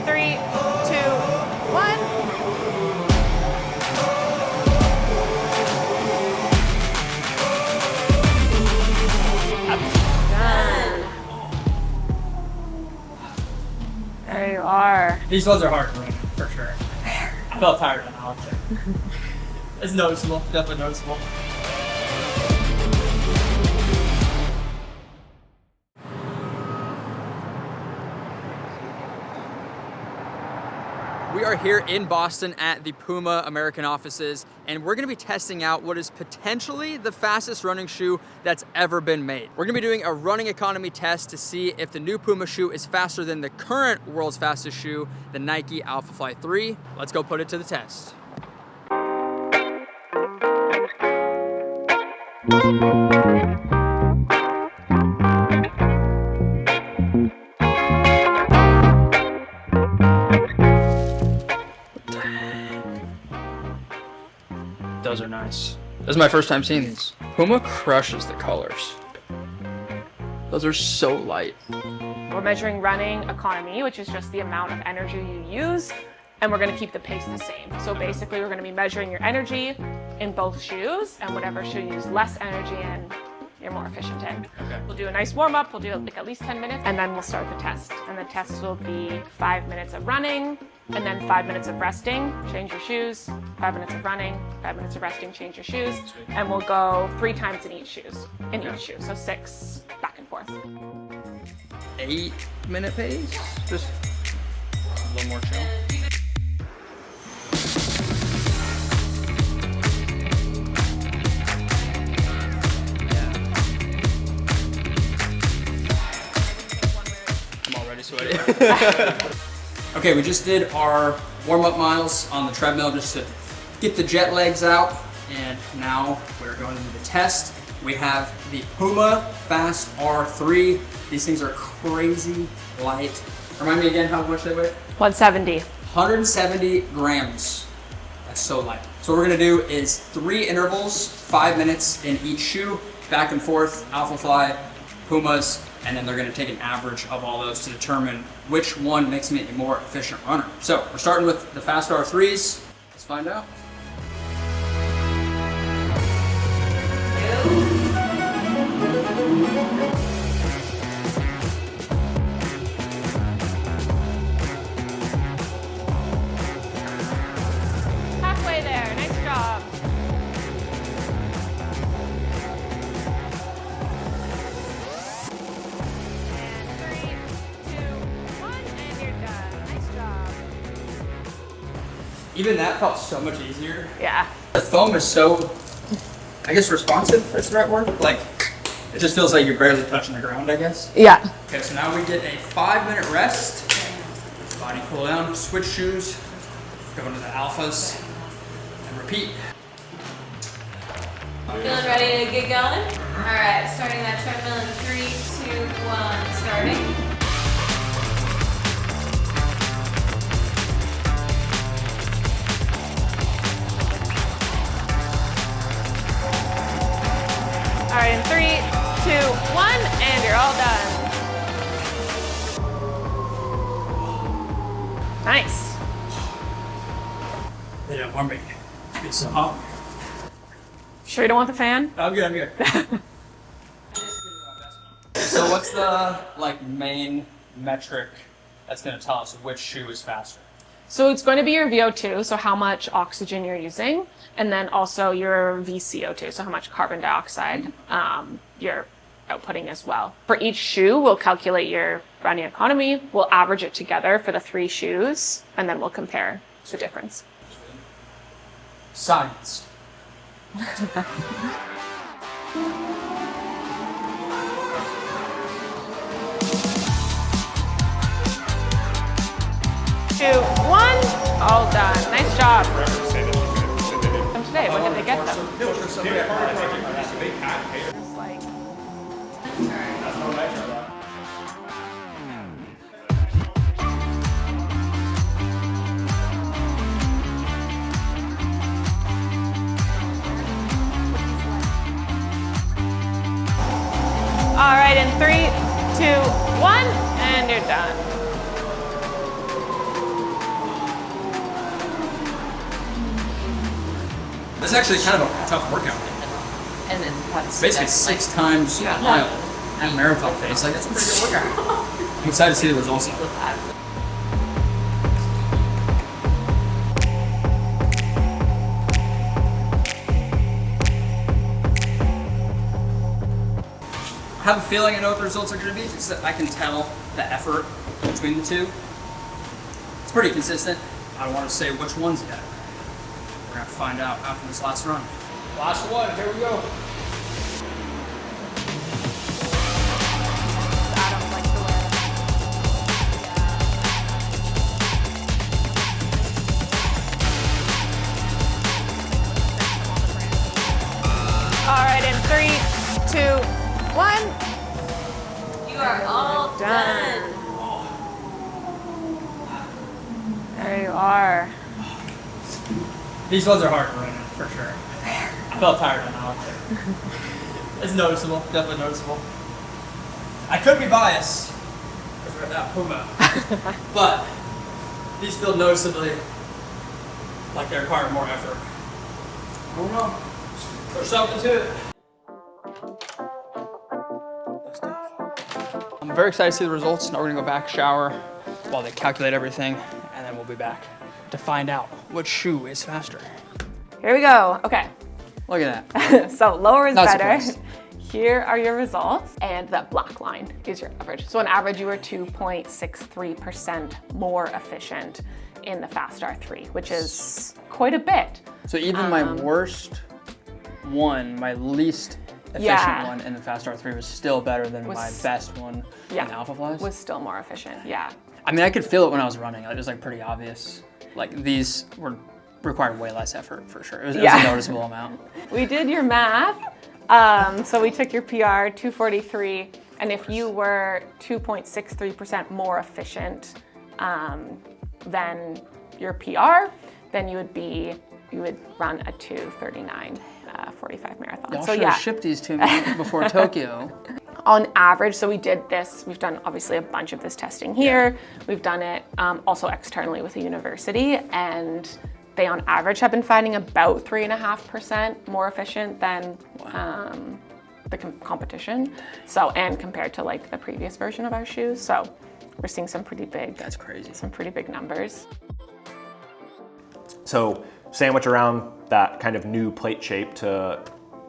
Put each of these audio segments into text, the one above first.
3, 2, 1. Done. There you are. These ones are hard to run, for sure. I felt tired on all of them. It's noticeable, definitely noticeable. We are here in Boston at the PUMA American offices, and we're gonna be testing out what is potentially the fastest running shoe that's ever been made. We're gonna be doing a running economy test to see if the new PUMA shoe is faster than the current world's fastest shoe, the Nike AlphaFly 3. Let's go put it to the test. Those are nice. This is my first time seeing these. PUMA crushes the colors. Those are so light. We're measuring running economy, which is just the amount of energy you use, and we're gonna keep the pace the same. So basically we're gonna be measuring your energy in both shoes, and whatever shoe you use less energy in, you're more efficient in. Okay. We'll do a nice warm up, we'll do like at least 10 minutes, and then we'll start the test. And the test will be 5 minutes of running, and then 5 minutes of resting, change your shoes, 5 minutes of running, 5 minutes of resting, change your shoes, and we'll go 3 times in each shoe, so 6 back and forth. 8-minute pace? Just a little more chill. I'm already sweaty. Okay, we just did our warm-up miles on the treadmill just to get the jet legs out, and now we're going into the test. We have the PUMA Fast-R 3. These things are crazy light. Remind me again how much they weigh? 170. 170 grams. That's so light. So what we're gonna do is 3 intervals, 5 minutes in each shoe, back and forth, AlphaFly, PUMAs, and then they're gonna take an average of all those to determine which one makes me a more efficient runner. So we're starting with the Fast-R 3s. Let's find out. Halfway there, nice job. And 3, 2, 1, and you're done. Nice job. Even that felt so much easier. Yeah. The foam is so, I guess responsive, that's the right word? Like, it just feels like you're barely touching the ground, I guess. Yeah. Okay, so now we get a 5-minute rest. Body cool down, switch shoes, go into the alphas, and repeat. Feeling ready to get going? All right, starting that treadmill in 3, 2, 1, starting. All right, in 3, 2, 1, and you're all done. Nice. They don't want me. It's so hot. Sure you don't want the fan? I'm good, I'm good. So what's the main metric that's gonna tell us which shoe is faster? So it's going to be your VO2, so how much oxygen you're using, and then also your VCO2, so how much carbon dioxide you're outputting as well. For each shoe, we'll calculate your running economy, we'll average it together for the 3 shoes, and then we'll compare the difference. Science. Two, 1, all done. Nice job. From today, when did they get them? Just like... All right, in 3, 2, 1, and you're done. It's actually kind of a tough workout. And then It's basically 6 times a mile at marathon pace. Like, that's a pretty good workout. I'm excited to see the results. I have a feeling I know what the results are going to be, just that I can tell the effort between the two. It's pretty consistent. I don't want to say which ones yet. We're going to find out after this last run. Last one, here we go. All right, in 3, 2, 1. You are all done. There you are. These ones are hard to run in, for sure. I felt tired on that one. It's noticeable, definitely noticeable. I could be biased, because we're at PUMA, but these feel noticeably like they require more effort. I don't know. There's something to it. I'm very excited to see the results. Now we're gonna go back, shower, while they calculate everything, and then we'll be back to find out which shoe is faster. Here we go. Okay. Look at that. So lower is Not better. surprised. Here are your results, and that black line is your average. So on average, you were 2.63% more efficient in the Fast-R 3, which is quite a bit. So even my worst one, my least efficient one in the Fast-R 3 was still better than my best one in the AlphaFlies? Was still more efficient, yeah. I mean, I could feel it when I was running. It was like pretty obvious. Like these required way less effort for sure. It was a noticeable amount. We did your math. So we took your PR, 243, and if you were 2.63% more efficient than your PR, then you would run a 2:39 45 marathon. Y'all so should have shipped these to me before Tokyo. On average, so we did this, we've done obviously a bunch of this testing here. We've done it also externally with the university, and they on average have been finding about 3.5% more efficient than the competition. So, and compared to like the previous version of our shoes. So we're seeing some pretty big, that's crazy. Some pretty big numbers. So sandwich around that kind of new plate shape to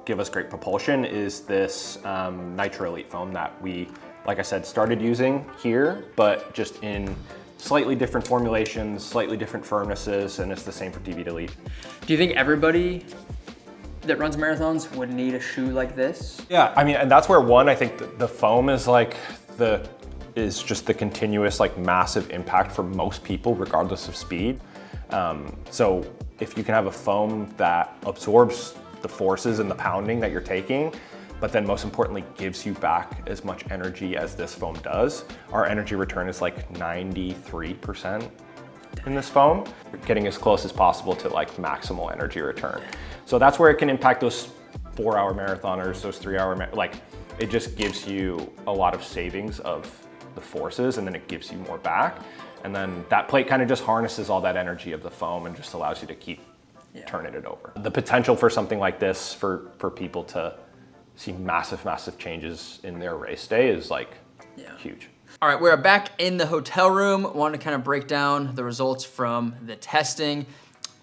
give us great propulsion is this NITRO Elite foam that we, like I said, started using here, but just in slightly different formulations, slightly different firmnesses, and it's the same for TV Elite. Do you think everybody that runs marathons would need a shoe like this? Yeah, I mean, and that's where I think the foam is like is just the continuous like massive impact for most people regardless of speed. So if you can have a foam that absorbs the forces and the pounding that you're taking, but then most importantly gives you back as much energy as this foam does. Our energy return is like 93% in this foam, getting as close as possible to like maximal energy return. So that's where it can impact those 4-hour marathoners, those 3-hour, like it just gives you a lot of savings of the forces, and then it gives you more back. And then that plate kind of just harnesses all that energy of the foam and just allows you to keep turning it over. The potential for something like this for people to see massive, massive changes in their race day is like huge. All right, we're back in the hotel room. Want to kind of break down the results from the testing.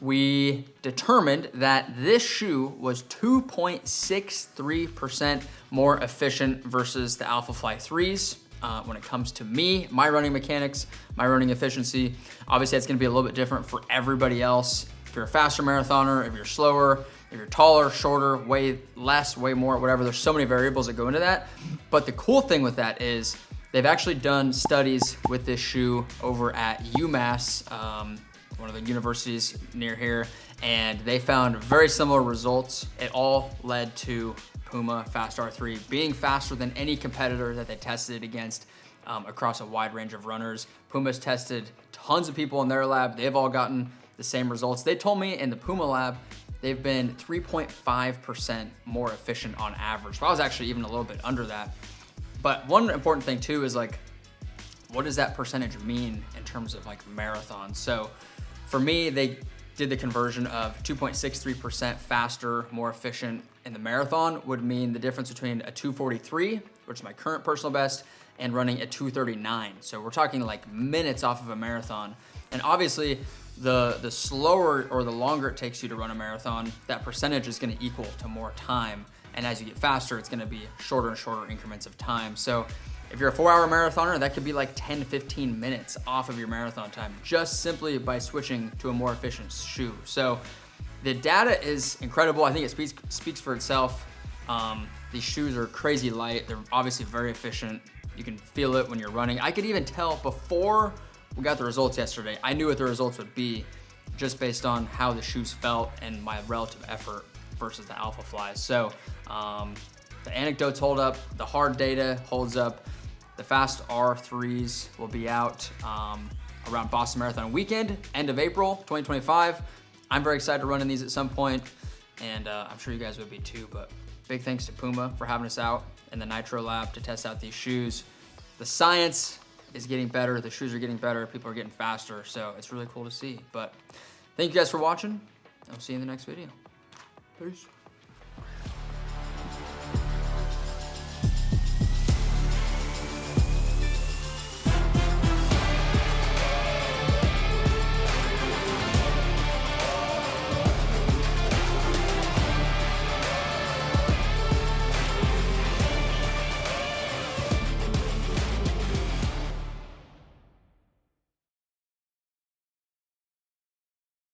We determined that this shoe was 2.63% more efficient versus the AlphaFly 3s. When it comes to me, my running mechanics, my running efficiency, obviously it's gonna be a little bit different for everybody else. If you're a faster marathoner, if you're slower, if you're taller, shorter, way less, way more, whatever, there's so many variables that go into that. But the cool thing with that is they've actually done studies with this shoe over at UMass, one of the universities near here, and they found very similar results. It all led to PUMA Fast-R 3 being faster than any competitor that they tested against across a wide range of runners. PUMA's tested tons of people in their lab. They've all gotten the same results. They told me in the PUMA lab, they've been 3.5% more efficient on average. So I was actually even a little bit under that. But one important thing too is like, what does that percentage mean in terms of like marathons? So for me, they did the conversion of 2.63% faster, more efficient in the marathon would mean the difference between a 2:43, which is my current personal best, and running a 2:39. So we're talking like minutes off of a marathon. And obviously the slower or the longer it takes you to run a marathon, that percentage is gonna equal to more time. And as you get faster, it's gonna be shorter and shorter increments of time. So if you're a 4-hour marathoner, that could be like 10, 15 minutes off of your marathon time, just simply by switching to a more efficient shoe. So the data is incredible. I think it speaks for itself. These shoes are crazy light. They're obviously very efficient. You can feel it when you're running. I could even tell before we got the results yesterday, I knew what the results would be just based on how the shoes felt and my relative effort versus the AlphaFly. So the anecdotes hold up, the hard data holds up. The Fast-R 3s will be out around Boston Marathon weekend, end of April 2025. I'm very excited to run in these at some point, and I'm sure you guys would be too, but big thanks to PUMA for having us out in the NITRO Lab to test out these shoes. The science is getting better, the shoes are getting better, people are getting faster, so it's really cool to see. But thank you guys for watching. I'll see you in the next video. Peace.